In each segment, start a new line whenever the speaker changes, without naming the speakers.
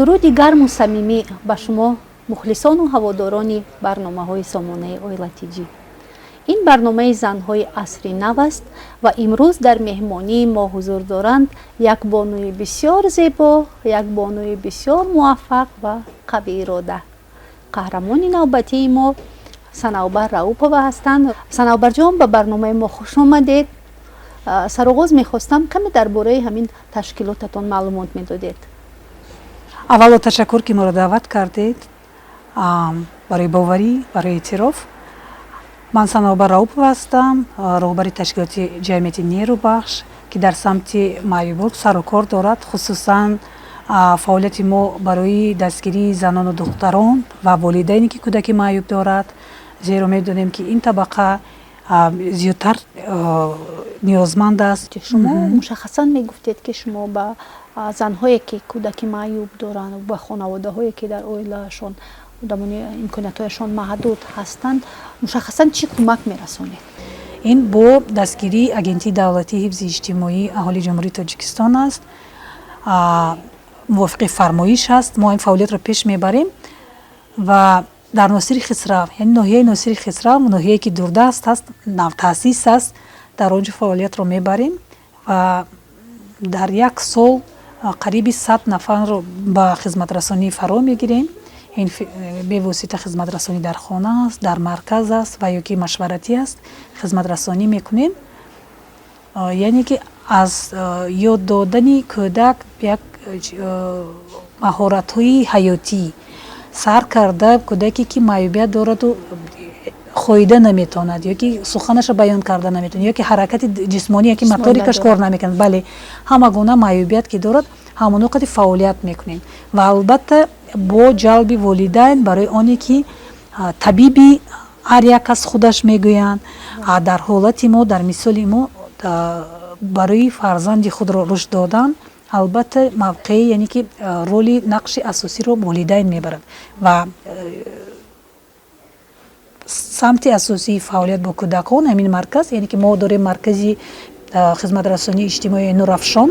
дуруди гарму самимӣ ба шумо мухлисону ҳаводорони барномаҳои сомонаи Оила Тиҷӣ. ин барномаи занҳои асри нав аст ва имрӯз дар меҳмонии мо ҳузур доранд як бонуи бисёр зебо, як бонуи бисёр муваффақ ва қавиирода. қаҳрамони навбатии мо Санавбар Раупова ҳастанд. Санавбарҷон, ба барномаи мо хуш омадед. Сароғоз мехостам каме дар бораи ҳамин ташкилотатон маълумот медодед.
аввало ташаккур ки моро даъват кардед барои боварӣ, барои эътироф. ман Санавбар Раупова ҳастам, роҳбари ташкилоти ҷамъияти нерӯбахш ки дар самти маъюбот сару кор дорад. Хусусан фаъолияти мо барои дастгирии занону духтарон ва волидайне ки кӯдаки маъюб дорад, зеро медонем ки ин табақа зиёдтар ниёзманд аст.
шумо мушаххасан мегуфтед ки шумо ба занҳое ки кӯдаки маъюб доранд, ба хонаводаҳое ки дар оилаашон имкониятҳояшон маҳдуд ҳастанд, мушаххасан чӣ кӯмак мерасонед?
ин бо дастгирии агентии давлатии ҳифзи иҷтимоии аҳолии ҷумҳурии Тоҷикистон аст. мувофиқи фармоиш аст. мо ин фаъолиятро пеш мебарем ва дар Носири Хисрав, яъне ноҳияи Носири Хисрав, ноҳияе ки дурдаст аст, навтаъсис аст, дар он ҷо фаъолиятро мебарем ва дар як сол қариби 100 нафарро ба хизматрасонӣ фаро мегирем. ин бевосита хизматрасонӣ дар хона аст, дар марказ аст ва ёки машваратӣ аст, хизматрасонӣ мекунем. яъне ки аз ёд додани кӯдак як маҳоратҳои ҳаётӣ сар карда, кӯдаке ки маъюбият дораду хоида наметавонад, ёки суханаша баён карда наметавонад, ёки ҳаракати ҷисмонӣ, яки моторикаш кор намекунад, бале ҳама гуна маъюбият ки дорад, ҳамон вақти фаъолият мекунем. ва албатта бо ҷалби волидайн барои оне ки табиби ҳар як аз худаш мегӯянд, дар ҳолати мо, дар мисоли мо барои фарзанди худро рушд додан, албатта мавқеи, яъне ки роли нақши асосиро волидайн мебарад ва самти асосии фаъолият бо кӯдакон ҳамин марказ, яъне ки мо дорем маркази хизматрасонии иҷтимоии Нурафшон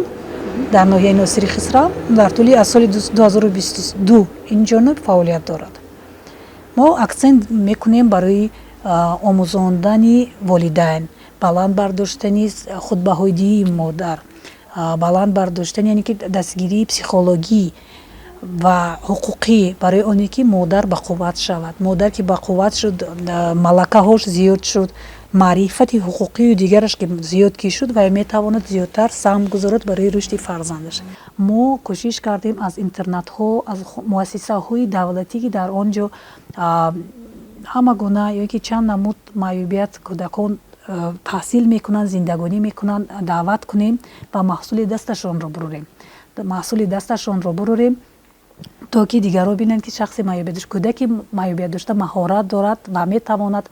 дар ноҳияи Носири Хисрав дар тӯли аз соли 2022 ин ҷониб фаъолият дорад. мо аксент мекунем барои омӯзондани волидайн, баланд бардоштани хутбаҳои диҳии модар, баланд бардоштани, яъне ки дастгирии психологӣ ва ҳуқуқӣ барои оне ки модар ба қувват шавад. модар ки ба қувват шуд, малакаҳош зиёд шуд, маърифати ҳуқуқию дигараш ки зиёд ки шуд, ва метавонад зиёдтар саҳм гузорад барои рушди фарзандаш. мо кӯшиш кардем аз интернатҳо, аз муассисаҳои давлатӣ ки дар он ҷо ҳама гуна ёки чанд намуд маъюбият кӯдакон таҳсил мекунанд, зиндагонӣ мекунанд, даъват кунем ва маҳсули дасташонро бурорем, то ки дигарон бинанд ки шахси кӯдаки маъюбият дошта маҳорат дорад ва метавонад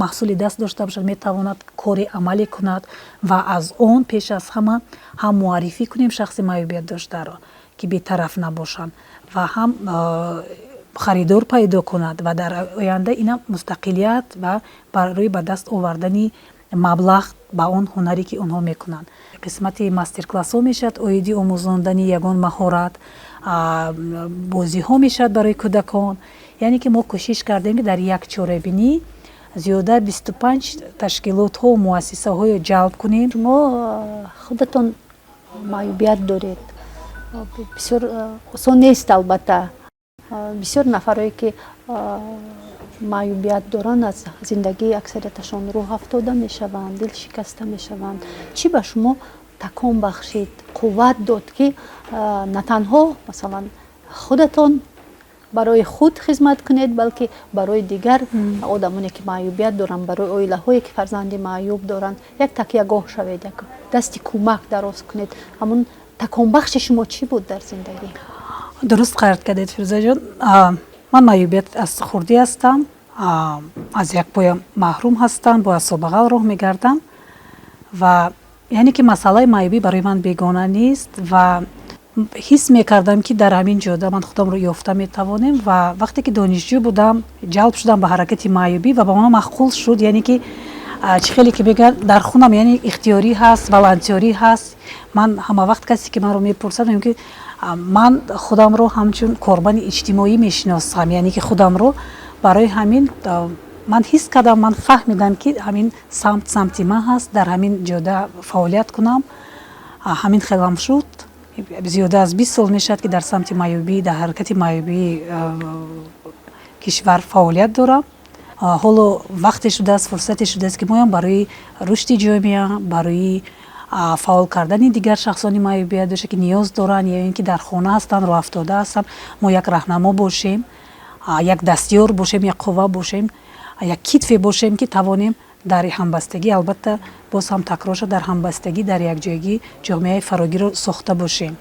маҳсули даст дошта бошад, метавонад кори амале кунад ва аз он пеш аз ҳама ҳам муаррифӣ кунем шахси маъюбият доштаро ки бетараф набошанд ва ҳам харидор пайдо кунад ва дар оянда инам мустақилият ва барои ба даст овардани маблағ ба он ҳунаре ки онҳо мекунанд. қисмати мастер-классҳо мешавад оиди омӯзондани ягон маҳорат, бозиҳо мешавад барои кӯдакон. яъне ки мо кӯшиш кардем ки дар як чорабинӣ зиёда 25 ташкилотҳо ва муассисаҳоро ҷалб кунем.
шумо худатон маъюбият доред, бисёр осон нест. албатта бисёр нафарое ки маъюбият доранд аз зиндагии аксарияташон рӯҳ афтода мешаванд, дил шикаста мешаванд. чӣ ба шумо такон бахшид, қувват дод ки на танҳо масалан худатон барои худ хизмат кунед, балки барои дигар одамоне ки маъюбият доранд, барои оилаҳое ки фарзанди маъюб доранд, як такягоҳ шавед, як дасти кӯмак дароз кунед. ҳамон таконбахши шумо чӣ буд дар зиндагӣ?
дуруст қард кардед Фирӯзаҷон. ман маъюбият аз хурдӣ ҳастам, аз як поям маҳрум ҳастам, бо асобағал роҳ мегардам ва яъне ки масъалаи маъюбӣ барои ман бегона нест ва ҳис мекардам ки дар ҳамин ҷода ман худамро ёфта метавонем ва вақте ки донишҷӯ будам ҷалб шудам ба ҳаракати маъюбӣ ва ба ман маъқул шуд, яъне ки чӣ хеле ки мегӯянд дар хунам, яъне ихтиёрӣ ҳаст, волонтёрӣ ҳаст, ман ҳама вақт касе ки маро мепурсад мегӯям ки ман худамро ҳамчун корбани иҷтимоӣ мешиносам, яъне ки худамро барои ҳамин ман ҳис кардам, ман фаҳмидам ки ҳамин самти ман ҳаст, дар ҳамин ҷода фаъолият кунам. ҳамин хелам шуд. Зиёда аз 20 сол мешавад ки дар самти майёбӣ, дар ҳаракати майёбии кишвар фаъолият дорам. ҳоло вақте шудааст, фурсате шудааст ки моям барои рушди ҷомеа, барои фаъол кардани дигар шахсони майёбия доша ки ниёз доранд ё ин ки дар хона ҳастанд, роҳафтода ҳастанд, мо як раҳнамо бошем, як дастёр бошем, як қувва бошем, як китфе бошем ки тавонем дар ҳамбастагӣ, албатта боз ҳам такрорша, дар ҳамбастагӣ дар якҷоягӣ ҷомеаи фарогиро сохта бошем.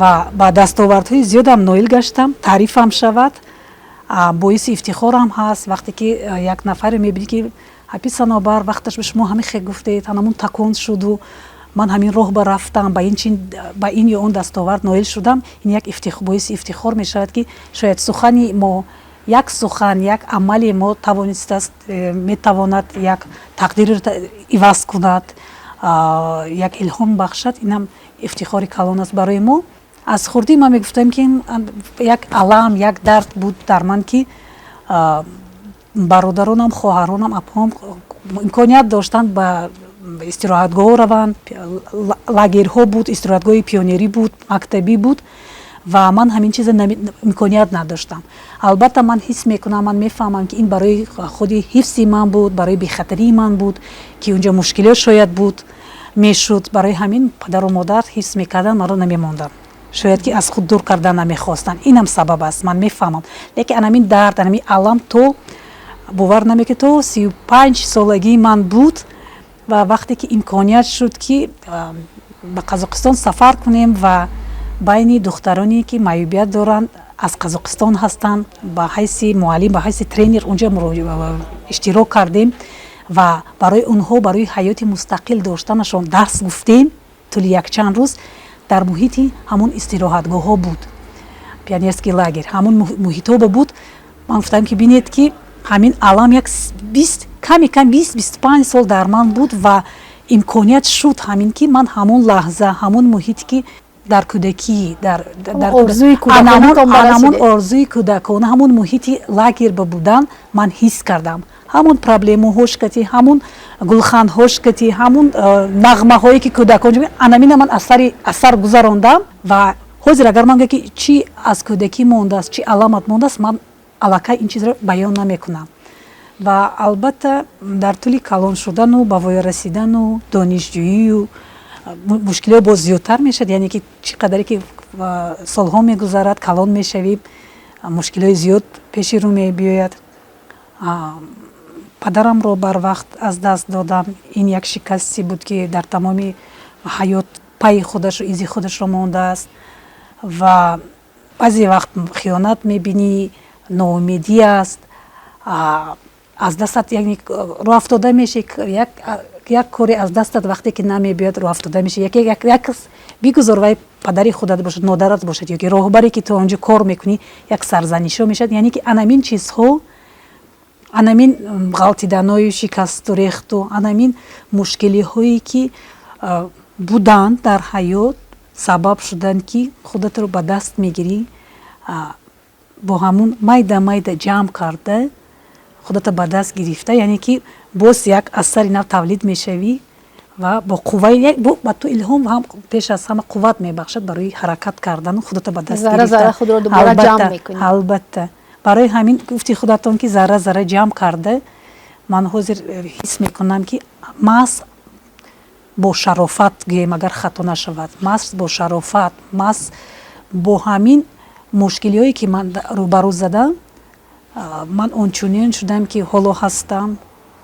Ва ба дастовардҳои зиёдам ноил гаштам, таърифам шавад, боиси ифтихорам ҳаст. Вақте ки як нафаре мебинӣ ки ҳапи санобар вақташ ба шумо ҳамин хе гуфтед, ҳанамун такон шуду, ман ҳамин роҳ ба рафтам, ба ин ё он дастовард ноил шудам, ин як боиси ифтихор мешавад ки шояд сухани мо, як сухан, як амали мо тавонистааст метавонад як тақдиреро иваз кунад, як илҳом бахшад. Инам ифтихори калон аст барои мо. Аз хурдӣ ман мегуфтам ки як алам, як дард буд дар ман ки бародаронам, хоҳаронам, апоам имконият доштанд ба истироҳатгоҳ раванд, лагерҳо буд, истироҳатгоҳи пионерӣ буд, мактабӣ буд ва ман ҳамин чиза имконият надоштам. Албатта ман ҳис мекунам, ман мефаҳмам ки ин барои худи ҳифзи ман буд, барои бехатарии ман буд ки унҷо мушкилот шояд буд мешуд. Барои ҳамин падару модар ҳис мекарданд, маро намемонданд, шояд ки аз худ дур кардан намехостанд. Инам сабаб аст, ман мефаҳмам. Лекин анамин дард, анамин алам то бовар намекунед, то 35 солагии ман буд ва вақте ки имконият шуд ки ба Қазоқистон сафар кунем ва байни духтароне ки майёбият доранд, аз Қазоқистон ҳастанд, ба ҳайси муаллим, ба ҳайси тренер унҷа иштирок кардем ва барои онҳо, барои ҳаёти мустақил доштанашон дарс гуфтем тӯли якчанд рӯз дар муҳити ҳамун истироҳатгоҳҳо буд, пионерский лагер, ҳамун муҳитоба буд. Ман гуфтам ки бинед ки ҳамин алам як 20-25 сол дар ман буд ва имконият шуд ҳамин ки ман ҳамун лаҳза, ҳамун муҳит ки дар кӯдакӣ, анамун орзуи кӯдакона, ҳамун муҳити лагер ба будан ман ҳис кардам. ҳамун проблемаҳош кати, ҳамун гулханҳош кати, ҳамун нағмаҳое ки кӯдакон анамина ман асар гузарондам ва ҳозир агар ман гӯям ки чӣ аз кӯдакӣ мондааст, чӣ аламат мондааст, ман аллакай ин чизро баён намекунам. Ва албатта дар тӯли калон шудану ба воя расидану донишҷӯию мушкилиҳо боз зиёдтар мешавад, яъне ки чӣ қадаре ки солҳо мегузарад, калон мешавем, мушкилиҳои зиёд пеши рӯ мебиёяд. Падарамро барвақт аз даст додам. Ин як шикасте буд ки дар тамоми ҳаёт пайи худашро, изи худашро мондааст ва баъзе вақт хиёнат мебинӣ, ноумедӣ аст, аз дастат роҳафтода меши, як коре аз дастат вақте ки намебиёяд роҳафтода меши. Як бигузор вай падари худат бошад, модарат бошад ё ки роҳбаре ки ту онҷо кор мекунӣ, як сарзанишо мешавад. Яъне ки анамин чизҳо, анамин ғалтиданои шикасту рехту, анамин мушкилиҳое ки буданд дар ҳаёт сабаб шуданд ки худатро ба даст мегирӣ, бо ҳамун майда ҷамъ карда худата ба даст гирифта, яъне ки боз як асари нав тавлид мешавӣ ва бо қувваи ба ту илҳом ҳам пеш аз ҳама қувват мебахшад барои ҳаракат кардану худата ба даст гирифта.
Зарра худро дубора ҷамъ мекунӣ.
Албатта барои ҳамин гуфти худатон ки зарра ҷамъ карда, ман ҳозир ҳис мекунам ки маҳз бо шарофат, гӯем агар хато нашавад, маҳз бо шарофат, маҳз бо ҳамин мушкилиҳое ки ман рӯбарӯ задам, ман ончунин шудам ки ҳоло ҳастам,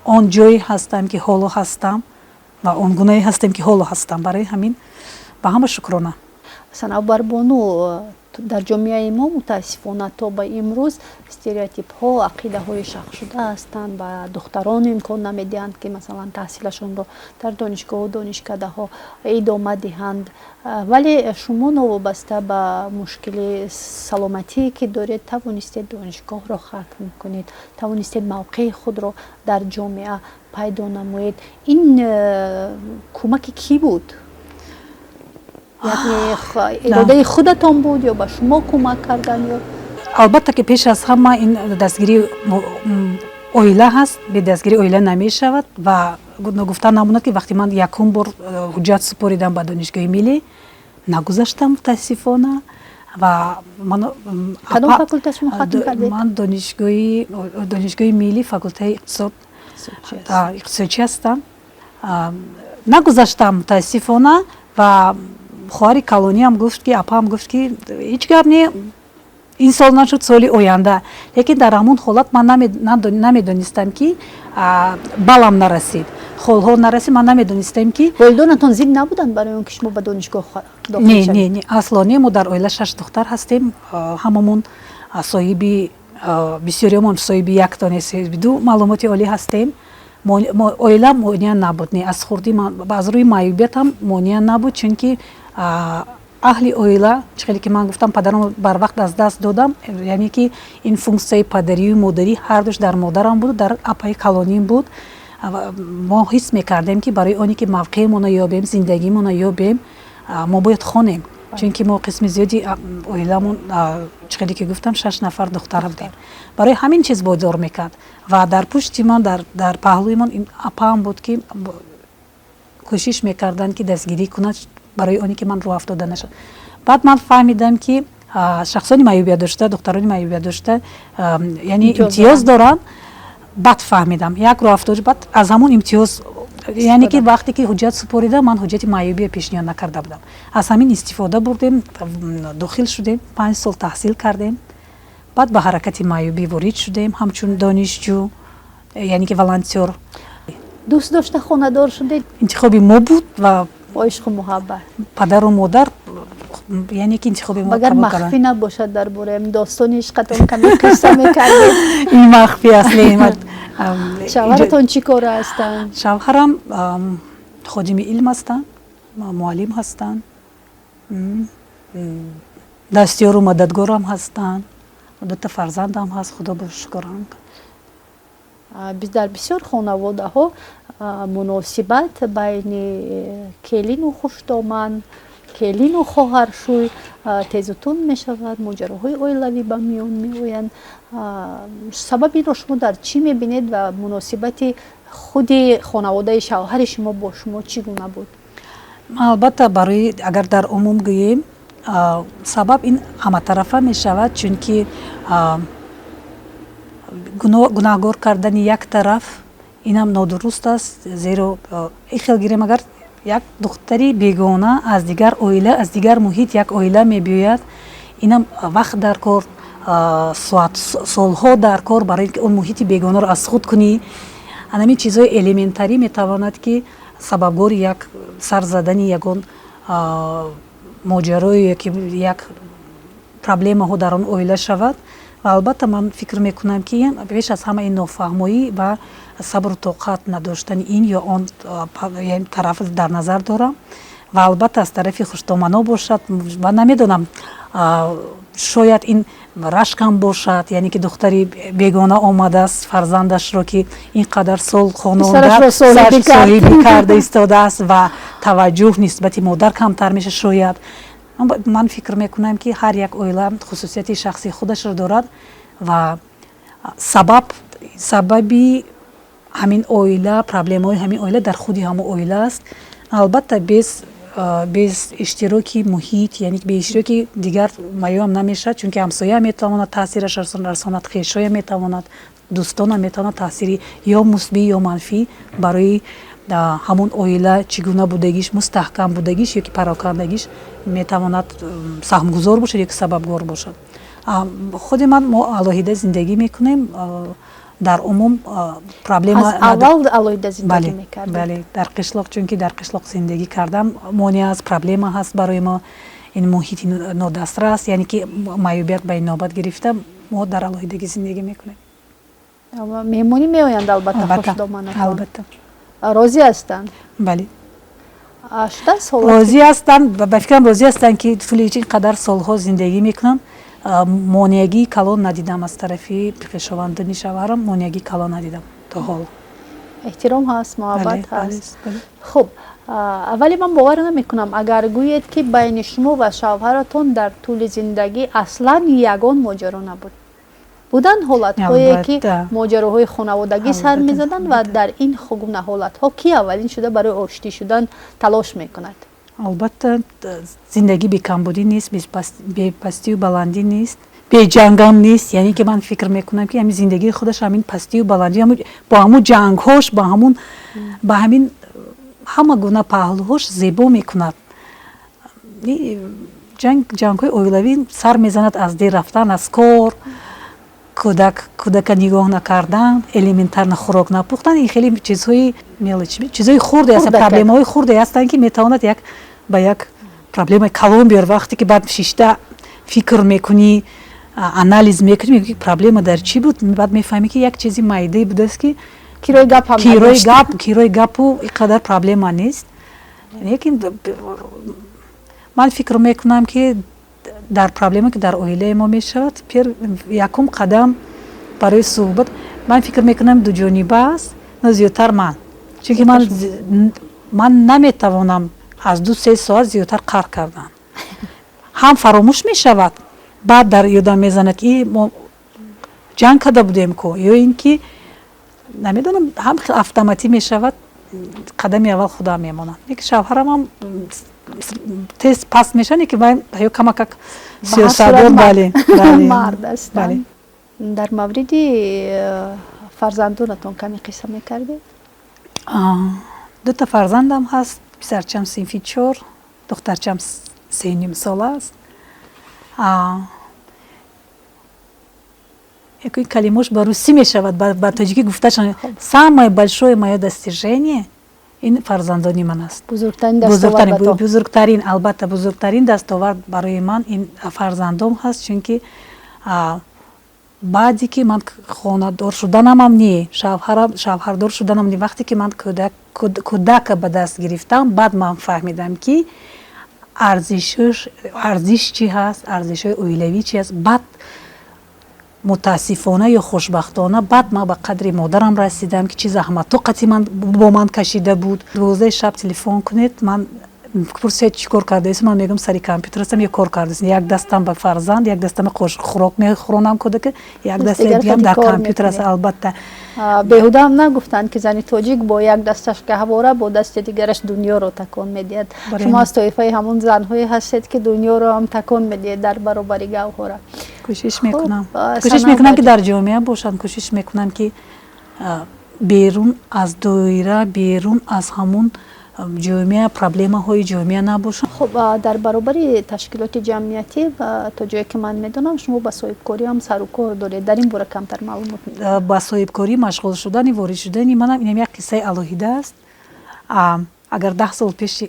он ҷое ҳастам ки ҳоло ҳастам ва он гуное ҳастам ки ҳоло ҳастам. Барои ҳамин ба ҳама шукрона.
Санабарбону, дар ҷомеаи мо мутаассифона то ба имрӯз стереотипҳо, ақидаҳои шахшуда ҳастанд, ба духтарон имкон намедиҳанд ки масалан таҳсилашонро дар донишгоҳу донишкадаҳо идома диҳанд. Вале шумо новобаста ба мушкили саломатие ки доред тавонистед донишгоҳро хатм кунед, тавонистед мавқеи худро дар ҷомеа пайдо намоед. Ин кӯмаки кӣ буд? яъне иродаи худатон буд ё ба шумо кӯмак кардан ё?
албатта ки пеш аз ҳама ин дастгирии оила ҳаст, бе дастгирии оила намешавад ва гуфтан намонад ки вақте ман якум бор ҳуҷҷат супоридам ба донишгоҳи миллӣ нагузаштам мутаассифона ва
кадом факулта шумо хатм кардед?
ман донишгоҳи миллӣ факултаи иқтисодчӣ ҳастам. Нагузаштам мутаассифона ва хоҳари калониам гуфт ки апаам гуфт ки ҳеҷ гап не, ин сол нашуд соли оянда. Лекин дар ҳамон ҳолат ман намедонистам ки балам нарасид, холҳо нарасид, ман намедонистам ки
волидонатон зид набуданд барои он ки шумо ба донишгоҳ дохил шавед?
Не, асло не. Мо дар оила 6 духтар ҳастем, ҳамамон соҳиби бисёриамон соҳиби як дона соҳиби ду маълумоти олӣ ҳастем. Оила монеа набуд, не аз хурдӣ аз рӯи маъюбиятам монеа набуд, чунки аҳли оила чӣ хеле ки ман гуфтам падарам барвақт аз даст додам, яъне ки ин функсияи падарию модарӣ ҳардуш дар модарам буд, дар апаи калоним буд. Мо ҳис мекардем ки барои оне ки мавқеамонро ёбем, зиндагиамонро ёбем, мо бояд хонем, чунки мо қисми зиёди оиламон чӣ хеле ки гуфтам 6 нафар духтар будем. Барои ҳамин чиз водор мекард ва дар пушти ман, дар паҳлӯи ман апаам буд ки кӯшиш мекарданд ки дастгирӣ кунад барои оне ки ман роҳ афтода нашад. Баъд ман фаҳмидам ки шахсони маъюбият дошта, духтарони маъюбият дошта яъне имтиёз доранд. Баъд фаҳмидам як роҳ афтода, баъд аз ҳамон имтиёз, яъне ки вақте ки ҳуҷҷат супоридам, ман ҳуҷҷати маъюбия пешниҳод накарда будам. Аз ҳамин истифода бурдем, дохил шудем, 5 сол таҳсил кардем. Баъд ба ҳаракати маъюбӣ ворид шудем ҳамчун донишҷӯ, яъне ки волонтёр.
дӯст дошта хонадор шудед?
Интихоби мо буд ва
ишқу муҳаббат.
падару модар яъне ки интихоби мо
агар махфӣ набошад дар бораи достони ишқатон каме қисса мекардед?
ин махфӣ аст.
шавҳаратон чӣ кора ҳастанд?
шавҳарам ходими илм ҳастанд, муаллим ҳастанд, дастёру мададгорам ҳастанд, 2 фарзандам ҳаст, худо ба шукрам.
дар бисёр хонаводаҳо муносибат байни келину хуштоман, келину хоҳаршӯй тезутун мешавад, моҷароҳои оилавӣ ба миён меоянд. сабабиро шумо дар чӣ мебинед ва муносибати худи хонаводаи шавҳари шумо бо шумо чӣ гуна буд?
албатта барои агар дар умум гӯем, сабаб ин ҳаматарафа мешавад, чунки гунаҳгор кардани як тараф инам нодуруст аст. Зеро ихел гирем, агар як духтари бегона аз дигар оила, аз дигар муҳит як оила мебиёяд, инам вақт дар кор, солҳо дар кор барои ки он муҳити бегонаро аз худ кунӣ. Анамин чизҳои элементарӣ метавонад ки сабабгори як сар задани ягон моҷарои ки як проблемаҳо дар он оила шавад. ва албатта ман фикр мекунам ки беш аз ҳама ин нофаҳмоӣ ва сабру тоқат надоштани ин ё он тараф дар назар дорам. ва албатта аз тарафи хуштомано бошад, ман намедонам, шояд ин рашкам бошад, яъне ки духтари бегона омадааст фарзандашро ки ин қадар сол хононда соҳибӣ карда истодааст ва таваҷҷӯҳ нисбати модар камтар меша. Шояд ман фикр мекунам ки ҳар як оила хусусияти шахси худашро дорад ва сабаби ҳамин оила, проблемаҳои ҳамин оила дар худи ҳамон оила аст. албатта без иштироки муҳит, яъне бе иштироки дигар маём намешавад, чунки ҳамсоя метавонад таъсираш расонад, хешоя метавонад, дӯстона метавонад таъсири ё мусбӣ ё манфӣ барои ҳамон оила чӣ гуна будагиш, мустаҳкам будагиш ё ки парокандагиш метавонад саҳмгузор бошад ё ки сабабгор бошад. худи ман мо алоҳида зиндагӣ мекунем, дар умум проблема
аввал алоҳида зиндагӣ мекардем.
Бале, дар қишлоқ, чунки дар қишлоқ зиндагӣ кардам монеа аст, проблема ҳаст барои мо, ин муҳити нодастрас, яъне ки маъюбият ба инобат гирифта, мо дар алоҳидагӣ зиндагӣ мекунем.
меҳмонӣ меоянд албатта хуштоманатон?
Албатта.
розӣ ҳастанд?
Бале,
розӣ
ҳастанд, ба фикрам розӣ ҳастанд ки тӯли ин қадар солҳо зиндагӣ мекунанд. монеагии калон надидам аз тарафи пешовандони шавҳарам, монеагии калон надидам то ҳол.
احترام هست، محبت
بله، بله،
هست.
بله.
خب ولی من باور نمیکنم اگر گویید که بین شما و شوهرتون در طول زندگی اصلا یگان ماجرا نبود. بودن حالت‌هایی که
البته.
ماجراهای خانوادگی سر
البته،
می‌زدن و در این گونه حالت‌ها کی اولین شده برای آشتی شدن تلاش می‌کند؟
البته زندگی بی کمبودی نیست، بی پستی و بلندی نیست، بی جنگ هم نیست. یعنی که من فکر میکنم که همین زندگی خودش همین پستی و بلندی با همون جنگ هاش با همین همه گونه پهلوهاش زیبا میکند. جنگ های اویلوی سر میزند از دیر رفتن از کار، کودک نگاه نکردن، الементарно خوراک نپختن. این خیلی چیزهای خورده است، پرابلم های خورده هستند که میتواند یک با یک پرابلم کلان بیار. وقتی که بعد شیشته فکر میکنی، انالیز میکنی، میگی پرابلم در چی بود، بعد میفهمی که یک چیزی مایده بوده است که کیروی گپ و اینقدر پرابلم نیست. لیکن من فکر میکنم که در پرابلمی که در اویله ما میشود یکم قدم برای صحبت، من فکر میکنم دو جانبه است، نه زیادتر. چون من نمیتوانم از 2-3 ساعت زیادتر کار کردن. هم فراموش میشود، بعد در یادم میزند که ما جنگ کرده بودیم که یا اینکه نمیدونم، هم اتوماتیک میشود، قدم اول خدا میماند. یک شوهرم هم تست پاس میشن که من کمک سیاستدار
مرد هستند. در مورد فرزندانتون کمی قصه میکردید؟
2 فرزندم هست، پسرچم صنفی 4، دخترچم 3.5 ساله است. یکی کلمش با روسی میشود، با تاجیکی گفته شد самое большое мое достижение این فرزندانی من است. بزرگترین البته بزرگترین دستاورد برای من این فرزندام هست، چون که بعدی که من خانه‌دار شدنم هم نی، شوهردار شدنم نی، وقتی که من کودک به دست گرفتم، بعد من فهمیدم که ارزش چی هست، ارزش اویلوی چی هست. بعد متاسفانه یا خوشبختانه بعد من به قدر مادرم رسیدم که چی زحمت و قطعی من با من کشیده بود. 12 شب تلفن کنید، من پرسید چی کار کرده است، من میگم سری کامپیوتر هستم، یک کار کرده است. یک دستم به فرزند، یک دستم خوراک میخورونم کودک، یک دست دیگه در کامپیوتر است. البته
بیهوده هم نگفتند که زنی تاجیک با یک دستش گهواره با دست دیگرش دنیا رو تکان میدید. شما از طایفه همون زن‌هایی هستید که دنیا رو هم تکان میدید در برابر گوهره.
کوشش میکنم که در جامعه باشم، کوشش میکنم که بیرون از دایره، بیرون از همون جامعه پرابلم های جامعه نباشم.
خب در برابر تشکیلات جمعیتی تا جایی که من میدونم شما با صاحبکاری هم سر و کار دارید، در این باره کمتر معلومات میدید؟ با
صاحبکاری مشغول شدن، وارد شدن منم اینم یک قصه الهیده است. اگر 10 سال پیش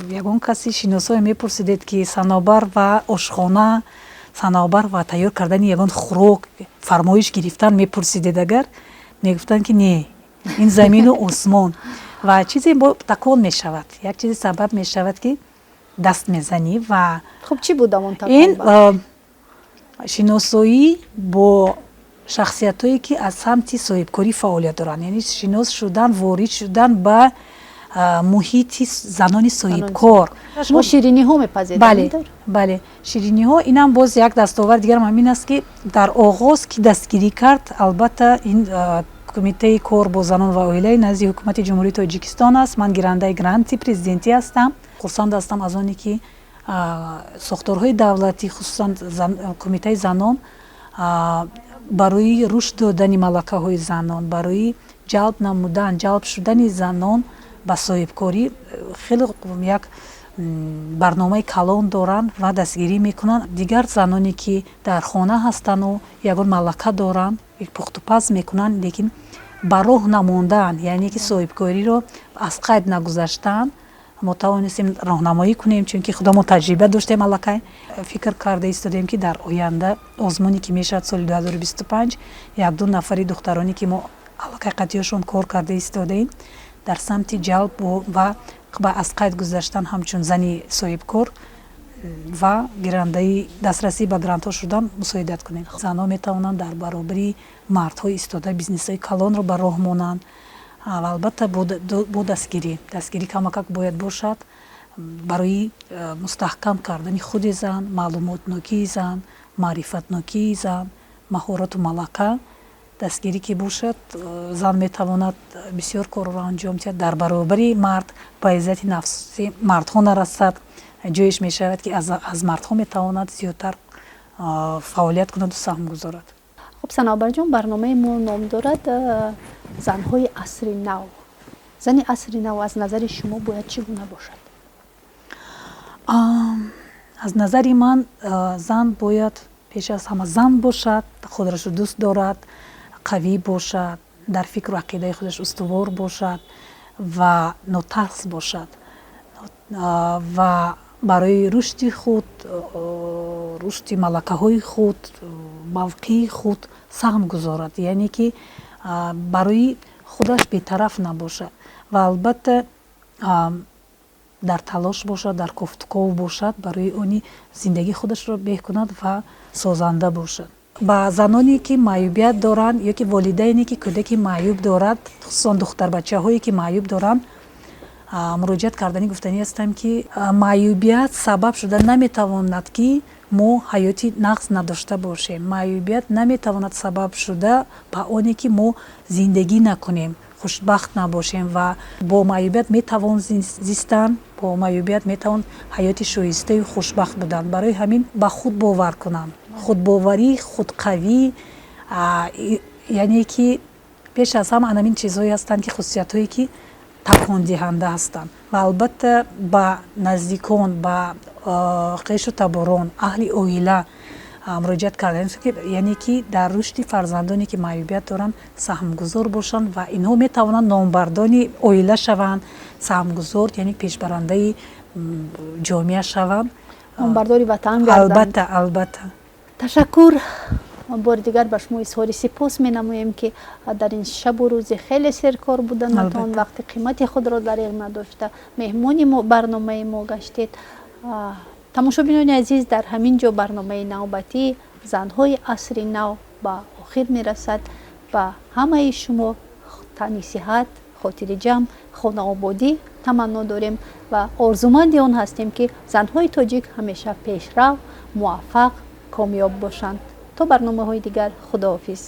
یگان کسی شناسای میپرسیدید که صنوبر و آشخانه، صنوبر و تیار کردن یگان خوراک فرمایش گرفتن میپرسیدید، اگر میگفتن که نه، این زمین و آسمان و چیزی با تکون میشود، یک چیزی سبب میشود که دست میزنی. و
خب چی بود اون تکون؟
این شناسایی با شخصیتایی که از سمت صاحبکاری فعالیت دارن، یعنی شناس شدن، وارد شدن به محیط زنان صاحبکار.
شما شیرینی ها میپذیرید؟
بله شیرینی ها. اینم باز یک دستاورد دیگر همین است که در آغاز که دستگیری کرد، البته این کمیته کار با زنان و اویله نزد حکومت جمهوری تاجیکستان است. من گیرنده گرانت پرزیدنتی هستم. خرسند هستم از آنی که ساختارهای دولتی خصوصا کمیته زنان برای رشد دادن ملکه های زنان، برای جلب نمودن، جلب شدن زنان به صاحبکاری خیلی یک برنامه کلان دارند و دستگیری میکنن. دیگر زنانی که در خانه هستند و یگان ملکه دارند، یک پخت و پز میکنن، لیکن به راه نموندن، یعنی که صاحبکاری رو از قید نگذاشتن، ما توانستیم راهنمایی کنیم. چون که خودمون تجربه داشتیم ملکه، فکر کرده ایستادیم که در آینده آزمانی که میشد سال 2025 1-2 نفری دخترانی که ما علاقه قطعیشون کار کرده ایستادیم در سمت جلب و از قید گذاشتن همچون زنی صاحبکار و گیرنده دسترسی به گرانت شدن مساعدت کنیم. زنها میتوانند در برابر مردها ایستاده بیزنس های کلان رو به راه مانند ва албатта бо дастгирӣ камакак бояд бошад барои мустаҳкам кардани худи зан, маълумотнокии зан, маърифатнокии зан, маҳорату малака. Дастгирӣ ки бошад, зан метавонад бисёр корро анҷом диҳад, дар баробари мард ба иззати нафси мардҳо нарасад, ҷоеш мешавад ки аз мардҳо метавонад зиёдтар фаъолият кунад ва саҳм гузорад.
хуб, Санобарҷон, барномаи мо ном дорад занҳои асри нав. Зани асри нав аз назари шумо бояд чӣ гуна бошад?
аз назари ман зан бояд пеш аз ҳама зан бошад, худашро дӯст дорад, қавӣ бошад, дар фикру ақидаи худаш устувор бошад ва нотарс бошад ва барои рушди худ, рушди малакаҳои худ, мавқеи худ саҳм гузорад, яъне ки барои худаш бетараф набошад ва албатта дар талош бошад, дар кофтуков бошад, барои они зиндагии худашро беҳ кунад ва созанда бошад. ба заноне ки маъюбият доранд ё ки волидайне ки кӯдаки маъюб дорад, хусусан духтарбачаҳое ки маъюб доранд, муроҷиат карданӣ гуфтанӣ ҳастам ки маъюбият сабаб шуда наметавонад ки мо ҳаёти нағз надошта бошем. Маъюбият наметавонад сабаб шуда ба оне ки мо зиндагӣ накунем, хушбахт набошем ва бо маъюбият метавон зистан, бо маъюбият метавон ҳаёти шоистаю хушбахт будан. Барои ҳамин ба худ бовар кунанд. Худбоварӣ, худқавӣ, яъне ки пеш аз ҳама анамин чизҳое ҳастанд ки хусусиятҳое ки такондиҳанда ҳастанд ва албатта ба наздикон, ба қешу таборон, аҳли оила муроҷиат кардан, яъне ки дар рушди фарзандоне ки маъюбият доранд саҳмгузор бошанд ва инҳо метавонанд номбардони оила шаванд, саҳмгузор, яъне пешбарандаи ҷомеа шаванд,
номбардори ватан гарданд.
албатта.
ташаккур. бори дигар ба шумо изҳори сипос менамоем ки дар ин шабу рӯзи хеле серкор буданатон, вақти қимати худро дариғ надошта меҳмони барномаи мо гаштед. тамошобинони азиз, дар ҳамин ҷо барномаи навбатии занҳои асри нав ба охир мерасад. ба ҳамаи шумо тани сиҳат, хотири ҷамъ, хонаободӣ таманно дорем ва орзуманди он ҳастем ки занҳои тоҷик ҳамеша пешрав, муваффақ, комёб бошанд. то барномаҳои дигар, худоҳофиз.